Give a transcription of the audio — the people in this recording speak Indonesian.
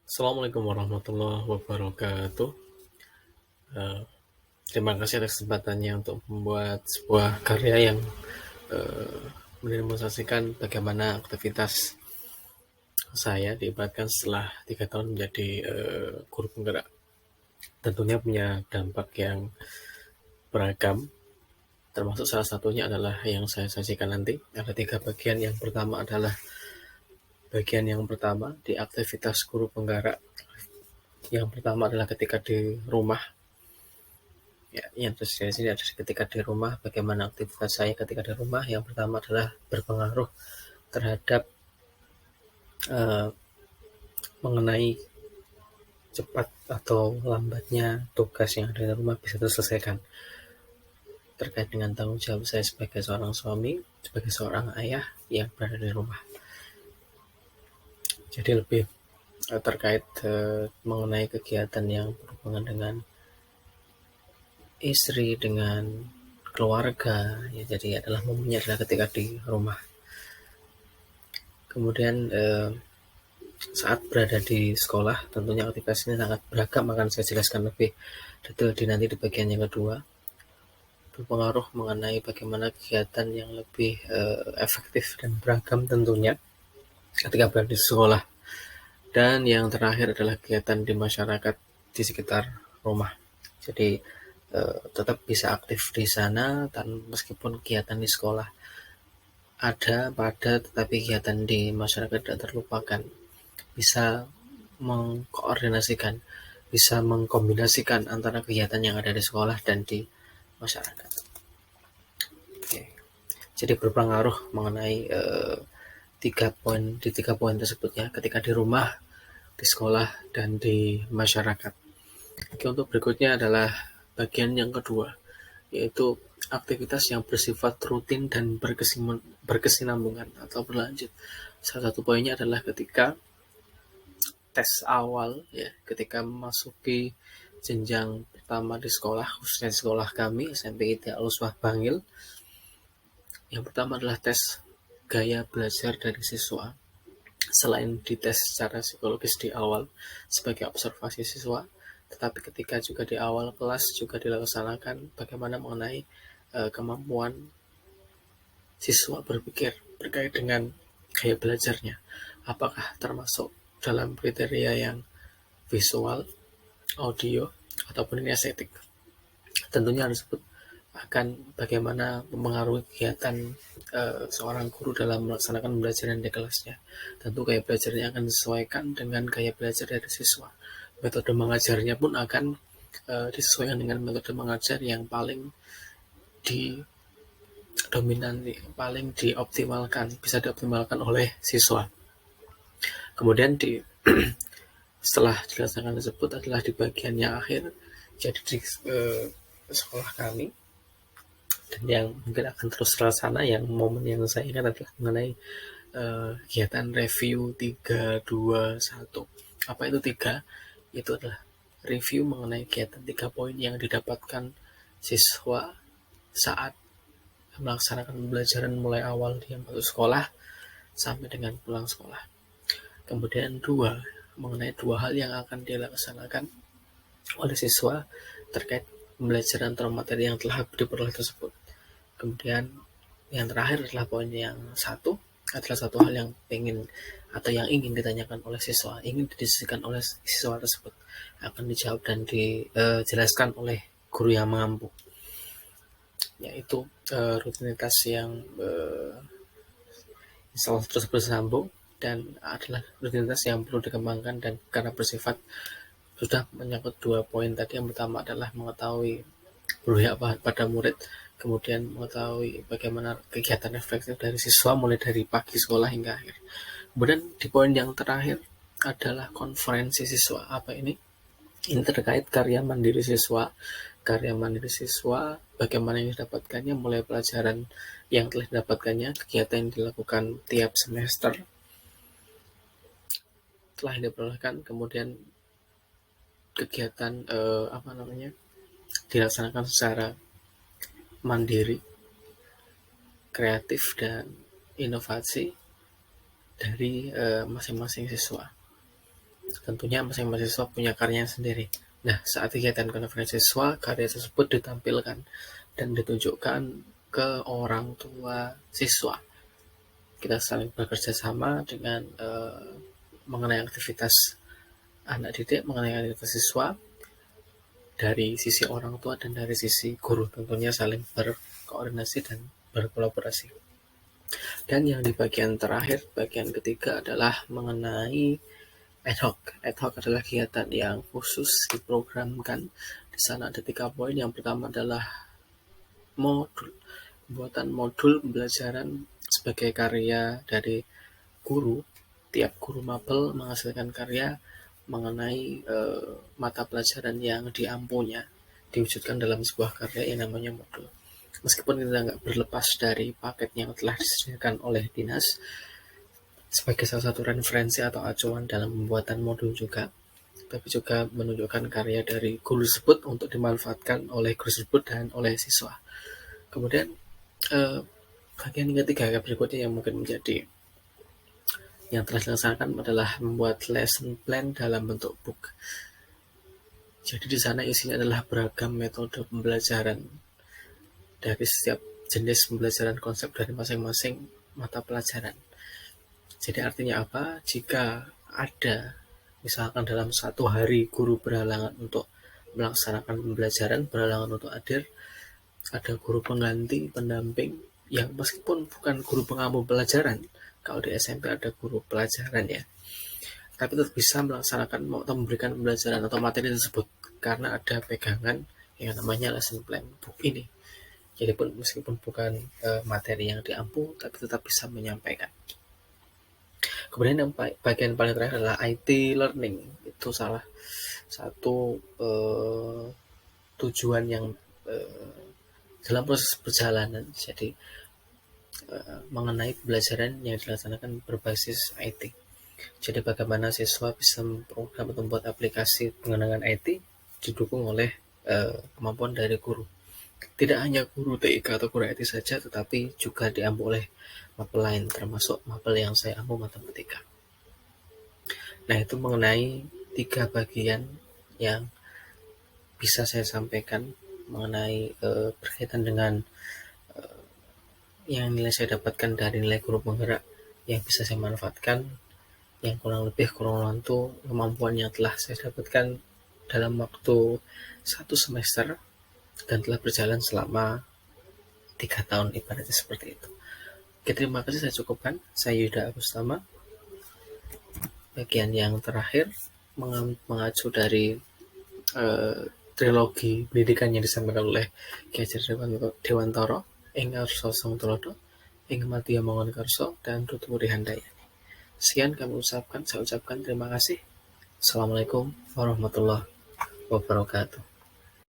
Assalamualaikum warahmatullahi wabarakatuh. Eh, Terima kasih atas kesempatannya untuk membuat sebuah karya yang eh, mendemonstrasikan bagaimana aktivitas saya diibaratkan setelah 3 tahun menjadi guru penggerak. Tentunya punya dampak yang beragam, termasuk salah satunya adalah yang saya sajikan nanti. Ada 3 bagian. Yang pertama adalah bagian yang pertama di aktivitas guru penggerak. Yang pertama adalah ketika di rumah. Ya, yang terjadi di sini adalah ketika di rumah, bagaimana aktivitas saya ketika di rumah. Yang pertama adalah berpengaruh terhadap uh, mengenai cepat atau lambatnya tugas yang ada di rumah bisa terselesaikan terkait dengan tanggung jawab saya sebagai seorang suami, sebagai seorang ayah yang berada di rumah. Jadi lebih terkait mengenai kegiatan yang berhubungan dengan istri, dengan keluarga, ya, jadi adalah momennya adalah ketika di rumah. Kemudian saat berada di sekolah, tentunya aktivitas ini sangat beragam, akan saya jelaskan lebih detail nanti di bagian yang kedua. Berpengaruh mengenai bagaimana kegiatan yang lebih efektif dan beragam tentunya ketika berada di sekolah. Dan yang terakhir adalah kegiatan di masyarakat di sekitar rumah. Jadi tetap bisa aktif di sana dan meskipun kegiatan di sekolah ada pada, tetapi kegiatan di masyarakat tidak terlupakan. Bisa mengkoordinasikan, bisa mengkombinasikan antara kegiatan yang ada di sekolah dan di masyarakat. Oke. Jadi berpengaruh mengenai 3 poin tersebut ya, ketika di rumah, di sekolah, dan di masyarakat. Oke, untuk berikutnya adalah bagian yang kedua, yaitu aktivitas yang bersifat rutin dan berkesinambungan atau berlanjut. Salah satu poinnya adalah ketika tes awal ya, ketika memasuki jenjang pertama di sekolah, khususnya di sekolah kami SMP ITIA Al-Uswah Bangil. Yang pertama adalah tes gaya belajar dari siswa. Selain dites secara psikologis di awal sebagai observasi siswa, tetapi ketika juga di awal kelas juga dilaksanakan bagaimana mengenai kemampuan siswa berpikir terkait dengan gaya belajarnya. Apakah termasuk dalam kriteria yang visual, audio, ataupun ini estetik. Tentunya harus disebut akan bagaimana mempengaruhi kegiatan seorang guru dalam melaksanakan pembelajaran di kelasnya. Tentu gaya belajarnya akan disesuaikan dengan gaya belajar dari siswa. Metode mengajarnya pun akan disesuaikan dengan metode mengajar yang paling dominan, paling dioptimalkan, bisa dioptimalkan oleh siswa. Kemudian setelah dilaksanakan tersebut adalah di bagian yang akhir, jadi di sekolah kami, dan yang mungkin akan terus terlaksana, yang momen yang saya ingat adalah mengenai kegiatan review 3, 2, 1. Apa itu 3? Itu adalah review mengenai kegiatan 3 poin yang didapatkan siswa saat melaksanakan pembelajaran mulai awal dia masuk sekolah sampai dengan pulang sekolah. Kemudian 2, mengenai 2 hal yang akan dilaksanakan oleh siswa terkait pembelajaran atau materi yang telah diperoleh tersebut. Kemudian yang terakhir adalah poin yang 1, adalah satu hal yang ingin ditanyakan oleh siswa, ingin didiskusikan oleh siswa tersebut, akan dijawab dan dijelaskan oleh guru yang mampu, yaitu rutinitas yang selalu terus bersambung dan adalah rutinitas yang perlu dikembangkan, dan karena bersifat sudah menyangkut 2 poin tadi. Yang pertama adalah mengetahui berpihak pada murid, kemudian mengetahui bagaimana kegiatan efektif dari siswa mulai dari pagi sekolah hingga akhir. Kemudian di poin yang terakhir adalah konferensi siswa. Apa ini? Ini terkait karya mandiri siswa. Karya mandiri siswa, bagaimana yang didapatkannya, mulai pelajaran yang telah didapatkannya, kegiatan yang dilakukan tiap semester telah diperolehkan, kemudian kegiatan dilaksanakan secara mandiri, kreatif, dan inovasi dari masing-masing siswa. Tentunya masing-masing siswa punya karyanya sendiri. Nah, saat kegiatan konferensi siswa, karya tersebut ditampilkan dan ditunjukkan ke orang tua siswa. Kita saling bekerja sama dengan mengenai aktivitas anak didik, mengenai aktivitas siswa, dari sisi orang tua dan dari sisi guru, tentunya saling berkoordinasi dan berkolaborasi. Dan yang di bagian terakhir, bagian ketiga adalah mengenai ad hoc. Ad hoc adalah kegiatan yang khusus diprogramkan. Di sana ada 3 poin. Yang pertama adalah modul, pembuatan modul pembelajaran sebagai karya dari guru. Tiap guru mapel menghasilkan karya mengenai mata pelajaran yang diampunya, diwujudkan dalam sebuah karya yang namanya modul. Meskipun kita nggak berlepas dari paket yang telah disediakan oleh dinas sebagai salah satu referensi atau acuan dalam pembuatan modul juga, tapi juga menunjukkan karya dari guru tersebut untuk dimanfaatkan oleh guru tersebut dan oleh siswa. Kemudian bagian ketiga berikutnya yang mungkin menjadi yang telah dilaksanakan adalah membuat lesson plan dalam bentuk book. Jadi di sana isinya adalah beragam metode pembelajaran dari setiap jenis pembelajaran konsep dari masing-masing mata pelajaran. Jadi artinya apa? Jika ada misalkan dalam 1 hari guru berhalangan untuk melaksanakan pembelajaran, berhalangan untuk hadir, ada guru pengganti, pendamping yang meskipun bukan guru pengampu pelajaran, kalau di SMP ada guru pelajaran ya, tapi tetap bisa melaksanakan atau memberikan pembelajaran atau materi tersebut karena ada pegangan yang namanya lesson plan book ini. Jadi pun meskipun bukan materi yang diampu, tapi tetap bisa menyampaikan. Kemudian yang bagian paling terakhir adalah IT learning. Itu salah satu tujuan yang dalam proses perjalanan. Jadi mengenai pembelajaran yang dilaksanakan berbasis IT. Jadi bagaimana siswa bisa memprogram atau membuat aplikasi pengembangan IT didukung oleh kemampuan dari guru. Tidak hanya guru TIK atau guru IT saja, tetapi juga diampu oleh mapel lain, termasuk mapel yang saya ampu matematika. Nah, itu mengenai 3 bagian yang bisa saya sampaikan mengenai berkaitan dengan yang nilai saya dapatkan dari nilai guru penggerak yang bisa saya manfaatkan, yang kurang lebih itu kemampuan yang telah saya dapatkan dalam waktu 1 semester dan telah berjalan selama 3 tahun, ibaratnya seperti itu. Oke, terima kasih, saya cukupkan. Saya Yuda Agustama. Bagian yang terakhir mengacu dari trilogi pendidikan yang disampaikan oleh Ki Hajar Dewantara, ing Arsa Sang Tulodo, ing Madya Mangunkarso, dan Tuturi Handayani. Sekian saya ucapkan terima kasih. Assalamualaikum warahmatullahi wabarakatuh.